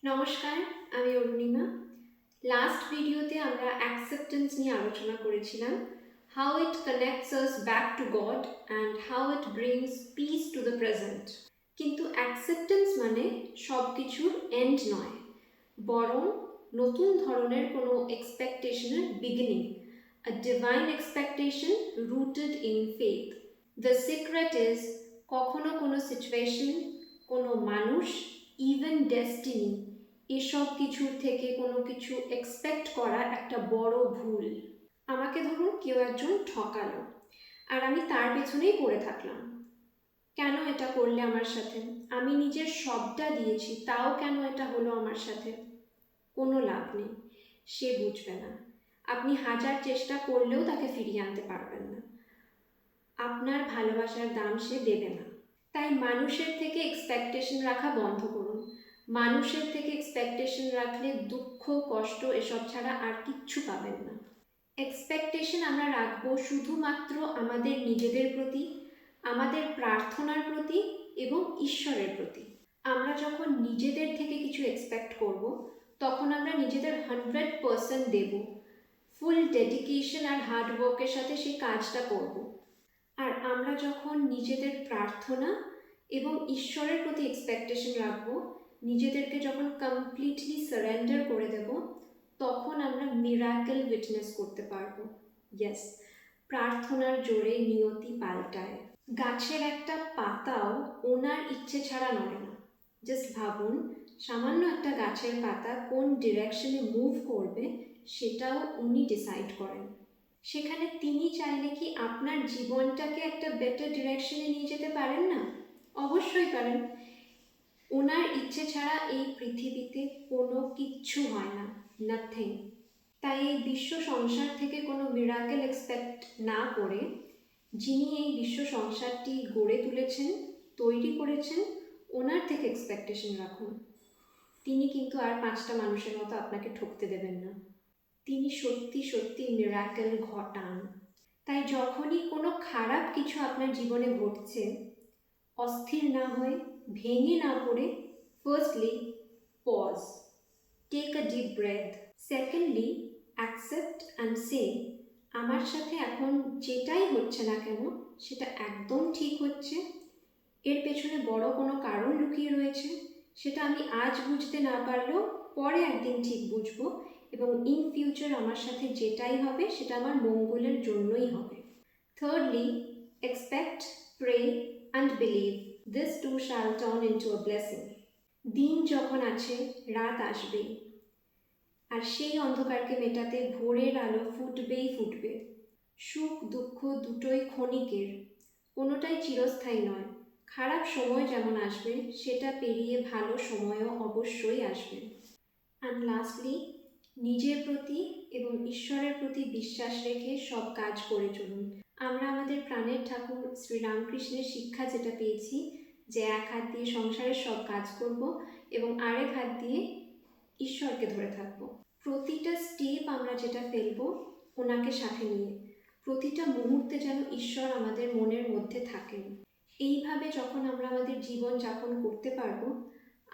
নমস্কার, আমি অরুণিমা। লাস্ট ভিডিওতে আমরা অ্যাকসেপ্টেন্স নিয়ে আলোচনা করেছিলাম, how it connects us back to God and how it brings peace to the present. কিন্তু অ্যাকসেপ্টেন্স মানে সব কিছুর এন্ড নয়, বরং নতুন ধরনের কোনো এক্সপেকটেশনের beginning, a divine expectation rooted in faith. The secret is, কখনো কোনো সিচুয়েশন, কোনো মানুষ, ইভেন ডেস্টিনি, এসব কিছুর থেকে কোনো কিছু এক্সপেক্ট করা একটা বড় ভুল। আমাকে ধরুন কেউ একজন ঠকালো আর আমি তার পেছনেই পড়ে থাকলাম, কেন এটা করলে আমার সাথে, আমি নিজের সবটা দিয়েছি তাও কেন এটা হলো আমার সাথে। কোনো লাভ নেই, সে বুঝবে না। আপনি হাজার চেষ্টা করলেও তাকে ফিরিয়ে আনতে পারবেন না। আপনার ভালোবাসার দাম সে দেবে না। তাই মানুষের থেকে এক্সপেকটেশন রাখা বন্ধ করুন। মানুষের থেকে এক্সপেকটেশন রাখলে দুঃখ, কষ্ট এসব ছাড়া আর কিচ্ছু পাবেন না। এক্সপেকটেশন আমরা রাখবো শুধুমাত্র আমাদের নিজেদের প্রতি, আমাদের প্রার্থনার প্রতি এবং ঈশ্বরের প্রতি। আমরা যখন নিজেদের থেকে কিছু এক্সপেক্ট করব, তখন আমরা নিজেদের 100% দেব, ফুল ডেডিকেশন আর হার্ডওয়ার্কের সাথে সেই কাজটা করব। আর আমরা যখন নিজেদের প্রার্থনা এবং ঈশ্বরের প্রতি এক্সপেকটেশন রাখবো, নিজেদেরকে যখন কমপ্লিটলি সারেন্ডার করে দেব, তখন আমরা মিরাকেল উইটনেস করতে পারবো। ইয়েস, প্রার্থনার জোরে নিয়তি পাল্টায়। গাছের একটা পাতাও ওনার ইচ্ছে ছাড়া নড়ে না। জাস্ট ভাবুন, সামান্য একটা গাছের পাতা কোন ডিরেকশনে মুভ করবে সেটাও উনি ডিসাইড করেন। সেখানে তিনি চাইলে কি আপনার জীবনটাকে একটা বেটার ডিরেকশনে নিয়ে যেতে পারেন না? অবশ্যই পারেন। ওনার ইচ্ছে ছাড়া এই পৃথিবীতে কোনো কিচ্ছু হয় না, নাথিং। তাই এই বিশ্ব সংসার থেকে কোনো মিরাকেল এক্সপেক্ট না করে, যিনি এই বিশ্ব সংসারটি গড়ে তুলেছেন, তৈরি করেছেন, ওনার থেকে এক্সপেকটেশন রাখুন। তিনি কিন্তু আর 5টা মানুষের মতো আপনাকে ঠকতে দেবেন না। তিনি সত্যি সত্যি মিরাকেল ঘটান। তাই যখনই কোনো খারাপ কিছু আপনার জীবনে ঘটছে, অস্থির না হয়ে, ভেঙে না পড়ে, firstly pause, take a deep breath. Secondly accept and say, আমার সাথে এখন যেটাই হচ্ছে না কেন সেটা একদম ঠিক হচ্ছে, এর পেছনে বড় কোনো কারণ লুকিয়ে রয়েছে, সেটা আমি আজ বুঝতে না পারলেও পরে একদিন ঠিক বুঝবো, এবং ইন ফিউচার আমার সাথে যেটাই হবে সেটা আমার মঙ্গলের জন্যই হবে। Thirdly, expect, pray and believe, this too shall turn into a blessing. দিন যখন আছে, রাত আসবেই, আর সেই অন্ধকারকে মেটাতে ভোরের আলো ফুটবেই ফুটবে। সুখ দুঃখ দুটোই ক্ষণিকের, কোনোটাই চিরস্থায়ী নয়। খারাপ সময় যেমন আসবে, সেটা পেরিয়ে ভালো সময়ও অবশ্যই আসবে। অ্যান্ড লাস্টলি, নিজের প্রতি এবং ঈশ্বরের প্রতি বিশ্বাস রেখে সব কাজ করে চলুন। আমরা আমাদের প্রাণের ঠাকুর শ্রীরামকৃষ্ণের শিক্ষা যেটা পেয়েছি, যে এক হাত দিয়ে সংসারের সব কাজ করব এবং আরেক হাত দিয়ে ঈশ্বরকে ধরে থাকব। প্রতিটা স্টেপ আমরা যেটা ফেলব ওনাকে সাথে নিয়ে, প্রতিটা মুহূর্তে যেন ঈশ্বর আমাদের মনের মধ্যে থাকেন। এইভাবে যখন আমরা আমাদের জীবন যাপন করতে পারবো,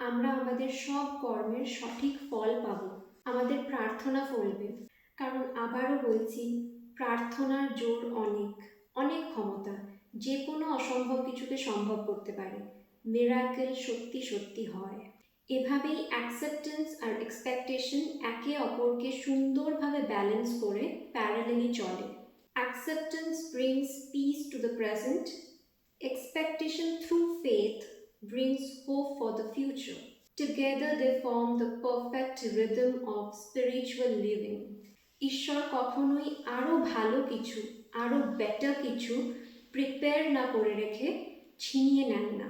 আমরা আমাদের সব কর্মের সঠিক ফল পাবো, আমাদের প্রার্থনা ফলবে। কারণ আবারও বলছি, প্রার্থনার জোর অনেক, অনেক ক্ষমতা, যে কোনো অসম্ভব কিছুকে সম্ভব করতে পারে। মিরাকেল সত্যি সত্যি হয়। এভাবেই অ্যাকসেপ্টেন্স আর এক্সপেকটেশন একে অপরকে সুন্দরভাবে ব্যালেন্স করে প্যারালেলি চলে। Acceptance brings peace to the present, expectation through faith brings hope for the future. Together they form the perfect rhythm of spiritual living. ঈশ্বর কখনোই আরও ভালো কিছু, আরও বেটার কিছু প্রিপেয়ার না করে রেখে ছিনিয়ে নেন না।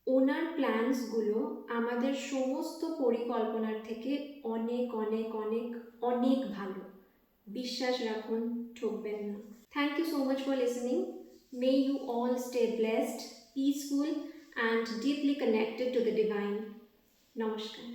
ওনার প্ল্যানসগুলো আমাদের সমস্ত পরিকল্পনার থেকে অনেক অনেক অনেক অনেক ভালো। বিশ্বাস রাখুন, ঠকবেন না। Thank you so much for listening. May you all stay blessed, peaceful and deeply connected to the divine. Namaskar.